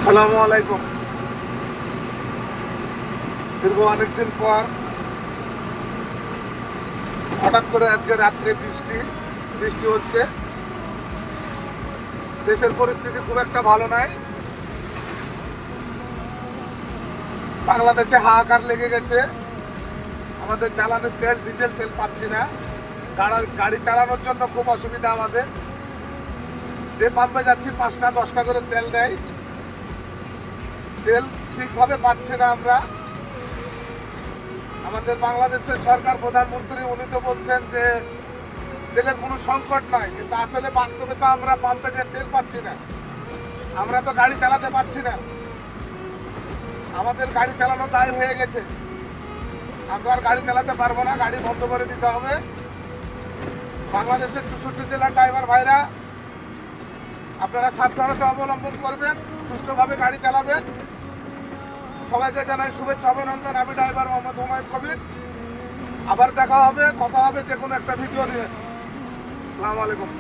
আসসালামু আলাইকুম। দীর্ঘ অনেকদিন পর হঠাৎ করে আজকে রাত্রে বৃষ্টি হচ্ছে। দেশের পরিস্থিতি খুব একটা ভালো নাই। বাংলাদেশে হাহাকার লেগে গেছে। আমাদের জ্বালানির তেল, ডিজেল তেল পাচ্ছি না। গাড়ি চালানোর জন্য খুব অসুবিধা আমাদের। যে পাম্পে যাচ্ছি 5টা 10টা করে তেল দেয়, তেল ঠিকভাবে পাচ্ছি না আমরা। আমাদের বাংলাদেশের সরকার, প্রধানমন্ত্রী উনি তো বলছেন যে তেলের কোনো সংকট নাই, কিন্তু আসলে বাস্তবে তো আমরা পাম্পে যে তেল পাচ্ছি না, আমরা তো গাড়ি চালাতে পারছি না। আমাদের গাড়ি চালানো দায় হয়ে গেছে। আমরা আর গাড়ি চালাতে পারবো না, গাড়ি বন্ধ করে দিতে হবে। বাংলাদেশের 64 জেলার ড্রাইভার ভাইরা, আপনারা সাবধানতা অবলম্বন করবেন, সুষ্ঠুভাবে গাড়ি চালাবেন। সবাইকে জানাই শুভেচ্ছা, অভিনন্দন। আমি ড্রাইভার মোহাম্মদ হুমায়ুন কবির। আবার দেখা হবে, কথা হবে যে কোনো একটা ভিডিও নিয়ে। আসসালামু আলাইকুম।